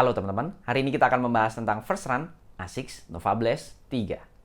Halo teman-teman, hari ini kita akan membahas tentang First Run ASICS Nova Blast 3.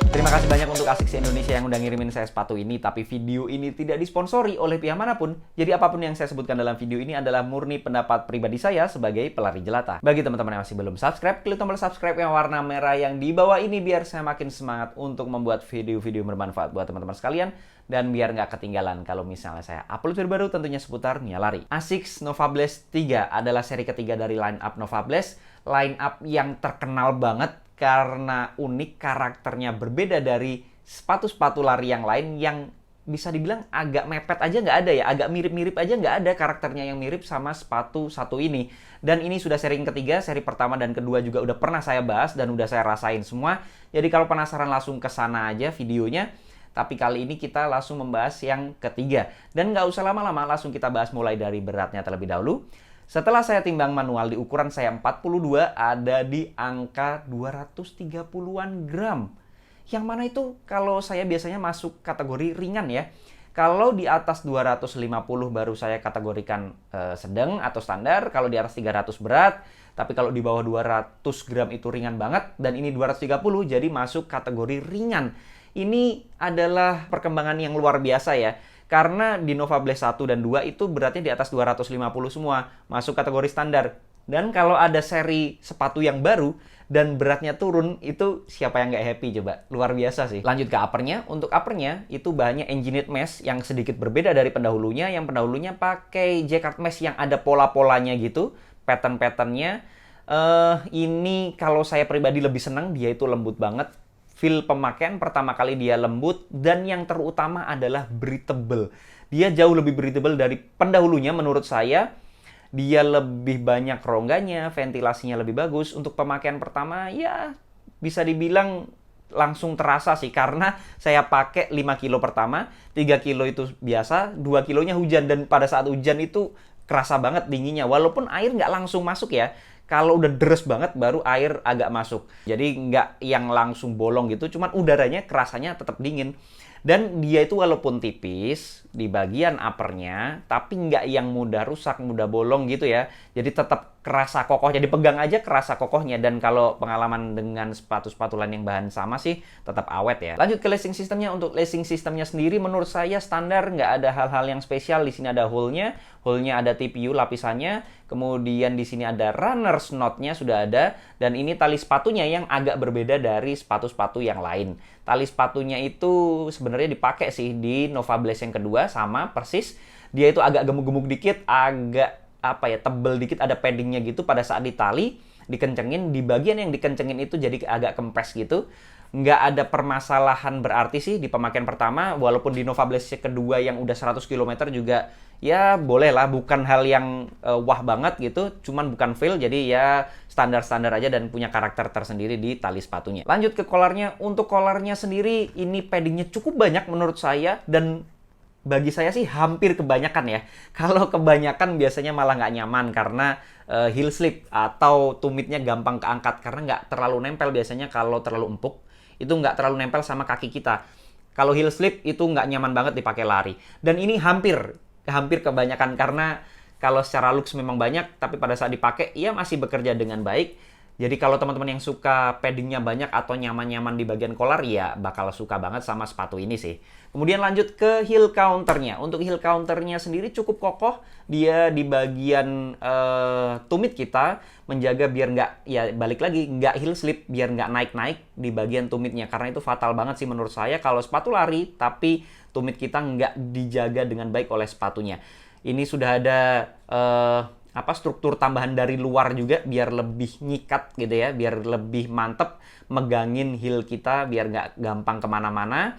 Terima kasih banyak untuk ASICS Indonesia yang udah ngirimin saya sepatu ini, tapi video ini tidak disponsori oleh pihak manapun. Jadi apapun yang saya sebutkan dalam video ini adalah murni pendapat pribadi saya sebagai pelari jelata. Bagi teman-teman yang masih belum subscribe, klik tombol subscribe yang warna merah yang di bawah ini biar saya makin semangat untuk membuat video-video bermanfaat buat teman-teman sekalian. Dan biar nggak ketinggalan kalau misalnya saya upload video baru tentunya seputar Mia lari. ASICS Nova Blast 3 adalah seri ketiga dari line up Nova Blast. Line up yang terkenal banget karena unik, karakternya berbeda dari sepatu-sepatu lari yang lain yang bisa dibilang agak mepet aja nggak ada ya, agak mirip-mirip aja nggak ada karakternya yang mirip sama sepatu satu ini. Dan ini sudah seri yang ketiga, seri pertama dan kedua juga udah pernah saya bahas dan udah saya rasain semua. Jadi kalau penasaran langsung ke sana aja videonya. Tapi kali ini kita langsung membahas yang ketiga. Dan nggak usah lama-lama, langsung kita bahas mulai dari beratnya terlebih dahulu. Setelah saya timbang manual di ukuran saya 42, ada di angka 230-an gram. Yang mana itu kalau saya biasanya masuk kategori ringan ya. Kalau di atas 250 baru saya kategorikan sedang atau standar. Kalau di atas 300 berat. Tapi kalau di bawah 200 gram itu ringan banget. Dan ini 230 jadi masuk kategori ringan. Ini adalah perkembangan yang luar biasa ya. Karena di Nova Blast 1 dan 2 itu beratnya di atas 250 semua. Masuk kategori standar. Dan kalau ada seri sepatu yang baru dan beratnya turun, itu siapa yang nggak happy coba? Luar biasa sih. Lanjut ke uppernya. Untuk uppernya itu bahannya engineered mesh yang sedikit berbeda dari pendahulunya. Yang pendahulunya pakai jacquard mesh yang ada pola-polanya gitu. Pattern-patternnya. Ini kalau saya pribadi lebih senang, dia itu lembut banget. Feel pemakaian pertama kali dia lembut dan yang terutama adalah breathable. Dia jauh lebih breathable dari pendahulunya menurut saya. Dia lebih banyak rongganya, ventilasinya lebih bagus. Untuk pemakaian pertama ya bisa dibilang langsung terasa sih karena saya pakai 5 kilo pertama, 3 kilo itu biasa, 2 kilonya hujan dan pada saat hujan itu kerasa banget dinginnya. Walaupun air nggak langsung masuk ya. Kalau udah deres banget baru air agak masuk. Jadi nggak yang langsung bolong gitu, cuman udaranya kerasanya tetap dingin. Dan dia itu walaupun tipis di bagian uppernya, tapi nggak yang mudah rusak, mudah bolong gitu ya. Jadi tetap kerasa kokoh. Jadi pegang aja kerasa kokohnya. Dan kalau pengalaman dengan sepatu-sepatu lain yang bahan sama sih tetap awet ya. Lanjut ke lacing systemnya. Untuk lacing systemnya sendiri menurut saya standar, nggak ada hal-hal yang spesial. Di sini ada hole-nya. Hole-nya ada TPU lapisannya. Kemudian di sini ada runner's knot-nya sudah ada. Dan ini tali sepatunya yang agak berbeda dari sepatu-sepatu yang lain. Tali sepatunya itu sebenarnya dipakai sih di Nova Blast yang kedua sama persis. Dia itu agak gemuk-gemuk dikit, agak tebel dikit, ada paddingnya gitu pada saat ditali, dikencengin. Di bagian yang dikencengin itu jadi agak kempes gitu. Nggak ada permasalahan berarti sih di pemakaian pertama. Walaupun di Nova Blast kedua yang udah 100 km juga ya boleh lah, bukan hal yang wah banget gitu, cuman bukan fail, jadi ya standar-standar aja dan punya karakter tersendiri di tali sepatunya. Lanjut ke collarnya. Untuk collarnya sendiri ini paddingnya cukup banyak menurut saya dan bagi saya sih hampir kebanyakan ya. Kalau kebanyakan biasanya malah nggak nyaman karena heel slip atau tumitnya gampang keangkat karena nggak terlalu nempel biasanya. Kalau terlalu empuk itu nggak terlalu nempel sama kaki kita. Kalau heel slip itu nggak nyaman banget dipakai lari. Dan ini hampir kebanyakan karena kalau secara looks memang banyak, tapi pada saat dipakai ia masih bekerja dengan baik. Jadi kalau teman-teman yang suka paddingnya banyak atau nyaman-nyaman di bagian collar, ya bakal suka banget sama sepatu ini sih. Kemudian lanjut ke heel counternya. Untuk heel counternya sendiri cukup kokoh. Dia di bagian tumit kita menjaga biar nggak, ya balik lagi, nggak heel slip, biar nggak naik-naik di bagian tumitnya. Karena itu fatal banget sih menurut saya kalau sepatu lari, tapi tumit kita nggak dijaga dengan baik oleh sepatunya. Ini sudah ada struktur tambahan dari luar juga biar lebih nyikat gitu ya, biar lebih mantep megangin heel kita biar nggak gampang kemana-mana.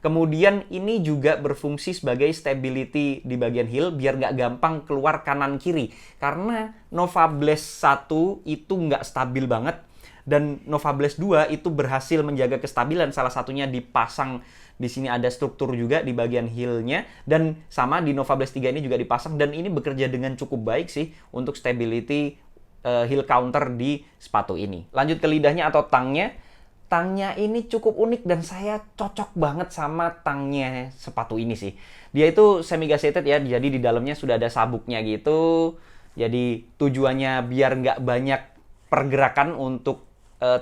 Kemudian ini juga berfungsi sebagai stability di bagian heel biar nggak gampang keluar kanan kiri. Karena Nova Blast 1 itu nggak stabil banget. Dan Nova Blast 2 itu berhasil menjaga kestabilan, salah satunya dipasang di sini ada struktur juga di bagian heel-nya, dan sama di Nova Blast 3 ini juga dipasang, dan ini bekerja dengan cukup baik sih untuk stability heel counter di sepatu ini. Lanjut ke lidahnya atau tangnya. Tangnya ini cukup unik dan saya cocok banget sama tangnya sepatu ini sih. Dia itu semi gasketed ya, jadi di dalamnya sudah ada sabuknya gitu. Jadi tujuannya biar nggak banyak pergerakan untuk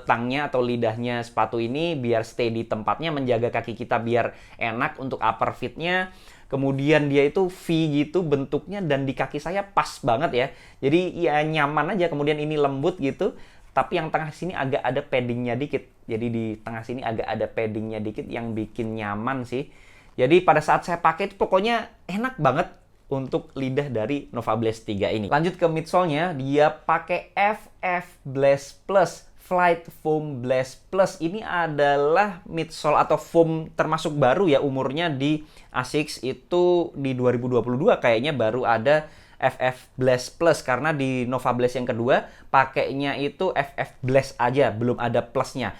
tangnya atau lidahnya sepatu ini, biar stay di tempatnya, menjaga kaki kita biar enak untuk upper fitnya. Kemudian dia itu V gitu bentuknya dan di kaki saya pas banget ya. Jadi ya nyaman aja, kemudian ini lembut gitu. Tapi yang tengah sini agak ada paddingnya dikit. Jadi di tengah sini agak ada paddingnya dikit yang bikin nyaman sih. Jadi pada saat saya pakai itu pokoknya enak banget untuk lidah dari Nova Blast 3 ini. Lanjut ke midsole-nya, dia pakai FF Blast Plus. Flight Foam Blast Plus ini adalah midsole atau foam termasuk baru ya umurnya di ASICS, itu di 2022 kayaknya baru ada FF Blast Plus, karena di Nova Blast yang kedua pakainya itu FF Blast aja, belum ada plusnya.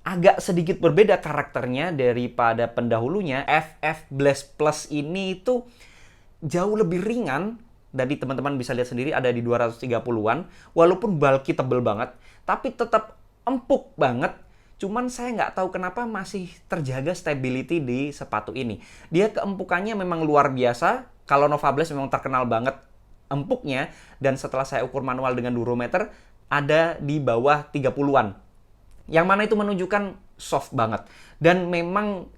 Agak sedikit berbeda karakternya daripada pendahulunya. FF Blast Plus ini itu jauh lebih ringan. Tadi teman-teman bisa lihat sendiri ada di 230-an. Walaupun bulky tebel banget, tapi tetap empuk banget. Cuman saya nggak tahu kenapa masih terjaga stability di sepatu ini. Dia keempukannya memang luar biasa. Kalau Nova Blast memang terkenal banget empuknya. Dan setelah saya ukur manual dengan durometer, ada di bawah 30-an. Yang mana itu menunjukkan soft banget. Dan memang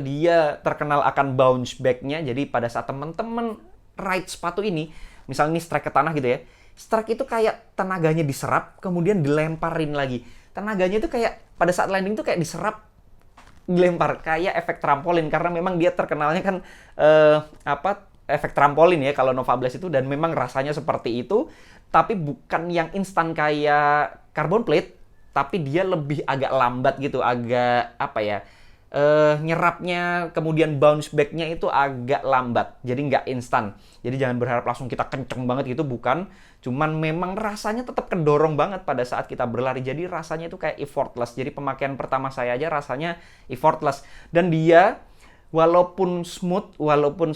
dia terkenal akan bounce back-nya. Jadi pada saat teman-teman ride sepatu ini, misalnya ini strike ke tanah gitu ya, strike itu kayak tenaganya diserap, kemudian dilemparin lagi. Tenaganya itu kayak pada saat landing tuh kayak diserap, dilempar, kayak efek trampolin, karena memang dia terkenalnya kan efek trampolin ya kalau Nova Blast itu, dan memang rasanya seperti itu, tapi bukan yang instan kayak carbon plate, tapi dia lebih agak lambat gitu, agak nyerapnya, kemudian bounce back-nya itu agak lambat, jadi nggak instan. Jadi jangan berharap langsung kita kenceng banget gitu, bukan. Cuman memang rasanya tetap kedorong banget pada saat kita berlari, jadi rasanya itu kayak effortless. Jadi pemakaian pertama saya aja rasanya effortless. Dan dia walaupun smooth, walaupun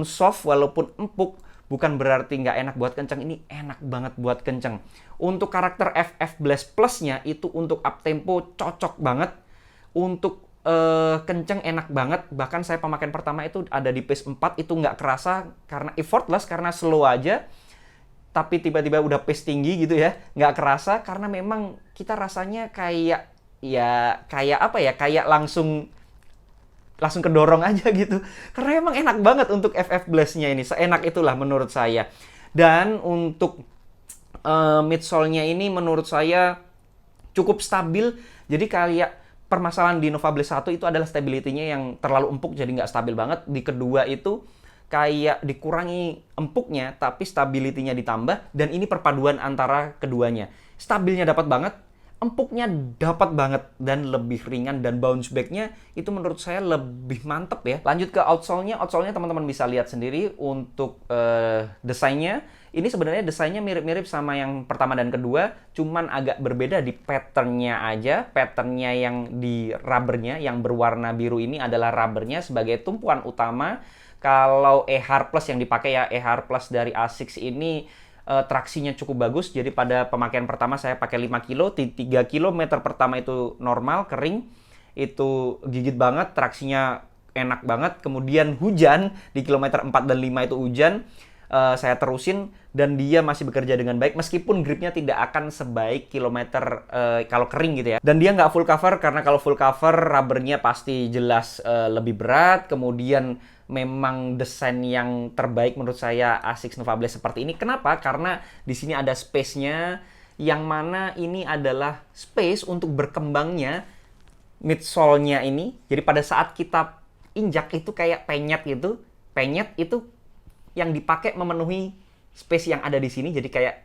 soft, walaupun empuk, bukan berarti nggak enak buat kenceng. Ini enak banget buat kenceng. Untuk karakter FF Blast Plus-nya itu untuk up tempo cocok banget. Untuk kenceng enak banget. Bahkan saya pemakaian pertama itu ada di pace 4, itu nggak kerasa karena effortless, karena slow aja. Tapi tiba-tiba udah pace tinggi gitu ya, nggak kerasa karena memang kita rasanya kayak langsung kedorong aja gitu. Karena emang enak banget untuk FF Blast-nya ini, seenak itulah menurut saya. Dan untuk midsole-nya ini menurut saya cukup stabil. Jadi kayak permasalahan di Nova Blast 1 itu adalah stability-nya yang terlalu empuk, jadi nggak stabil banget. Di kedua itu kayak dikurangi empuknya, tapi stability-nya ditambah, dan ini perpaduan antara keduanya. Stabilnya dapat banget, empuknya dapat banget, dan lebih ringan, dan bounce back-nya itu menurut saya lebih mantep ya. Lanjut ke outsole-nya. Outsole-nya teman-teman bisa lihat sendiri untuk desainnya. Ini sebenarnya desainnya mirip-mirip sama yang pertama dan kedua, cuman agak berbeda di pattern-nya aja. Pattern-nya yang di rubber-nya, yang berwarna biru ini adalah rubber-nya sebagai tumpuan utama. Kalau EHAR Plus yang dipakai ya, EHAR Plus dari ASICS ini traksinya cukup bagus. Jadi pada pemakaian pertama saya pakai 5 kilo, 3 km pertama itu normal, kering. Itu gigit banget, traksinya enak banget. Kemudian hujan, di kilometer 4 dan 5 itu hujan. Saya terusin dan dia masih bekerja dengan baik, meskipun gripnya tidak akan sebaik kilometer kalau kering gitu ya. Dan dia nggak full cover, karena kalau full cover rubbernya pasti jelas lebih berat. Kemudian memang desain yang terbaik menurut saya ASICS Nova Blast seperti ini. Kenapa? Karena di sini ada space-nya, yang mana ini adalah space untuk berkembangnya midsole-nya ini. Jadi pada saat kita injak itu kayak penyet gitu. Penyet itu yang dipakai memenuhi space yang ada di sini, jadi kayak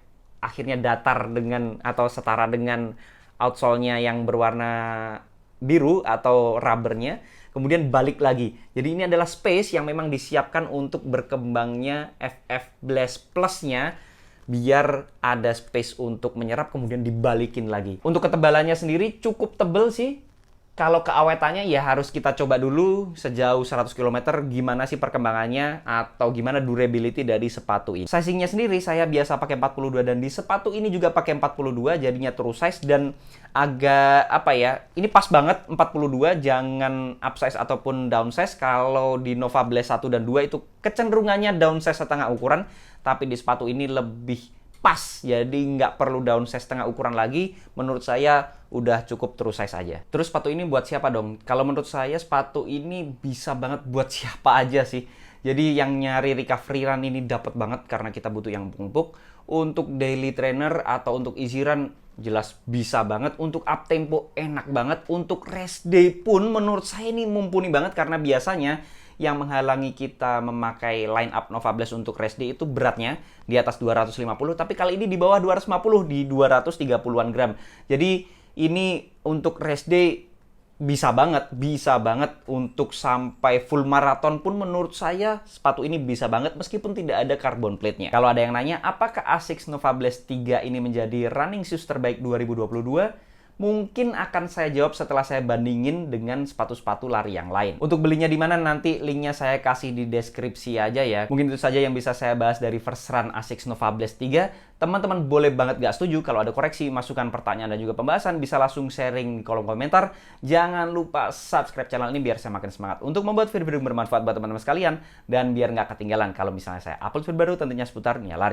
akhirnya datar dengan atau setara dengan outsole-nya yang berwarna biru atau rubbernya. kemudian balik lagi. Jadi ini adalah space yang memang disiapkan untuk berkembangnya FF Blast Plus-nya, biar ada space untuk menyerap kemudian dibalikin lagi. Untuk ketebalannya sendiri cukup tebel sih. Kalau keawetannya ya harus kita coba dulu sejauh 100 km gimana sih perkembangannya atau gimana durability dari sepatu ini. Sizingnya sendiri saya biasa pakai 42 dan di sepatu ini juga pakai 42, jadinya true size dan agak apa ya, ini pas banget 42, jangan upsize ataupun downsize. Kalau di Nova Blast 1 dan 2 itu kecenderungannya downsize setengah ukuran, tapi di sepatu ini lebih pas, jadi nggak perlu downsize setengah ukuran lagi. Menurut saya udah cukup true size aja. Terus sepatu ini buat siapa dong? Kalau menurut saya sepatu ini bisa banget buat siapa aja sih. Jadi yang nyari recovery run ini dapat banget karena kita butuh yang empuk. Untuk daily trainer atau untuk easy run jelas bisa banget. Untuk up tempo enak banget. Untuk rest day pun menurut saya ini mumpuni banget karena biasanya yang menghalangi kita memakai line up Nova Blast untuk rest day itu beratnya di atas 250, tapi kali ini di bawah 250, di 230-an gram. Jadi ini untuk rest day bisa banget untuk sampai full marathon pun menurut saya sepatu ini bisa banget meskipun tidak ada carbon plate-nya. Kalau ada yang nanya apakah Asics Nova Blast 3 ini menjadi running shoes terbaik 2022? Mungkin akan saya jawab setelah saya bandingin dengan sepatu-sepatu lari yang lain. Untuk belinya di mana nanti linknya saya kasih di deskripsi aja ya. Mungkin itu saja yang bisa saya bahas dari first run Asics Nova Blast 3. Teman-teman boleh banget gak setuju, kalau ada koreksi, masukan, pertanyaan, dan juga pembahasan bisa langsung sharing di kolom komentar. Jangan lupa subscribe channel ini biar saya makin semangat untuk membuat video-video yang bermanfaat buat teman-teman sekalian. Dan biar nggak ketinggalan kalau misalnya saya upload video baru tentunya seputar dunia lari.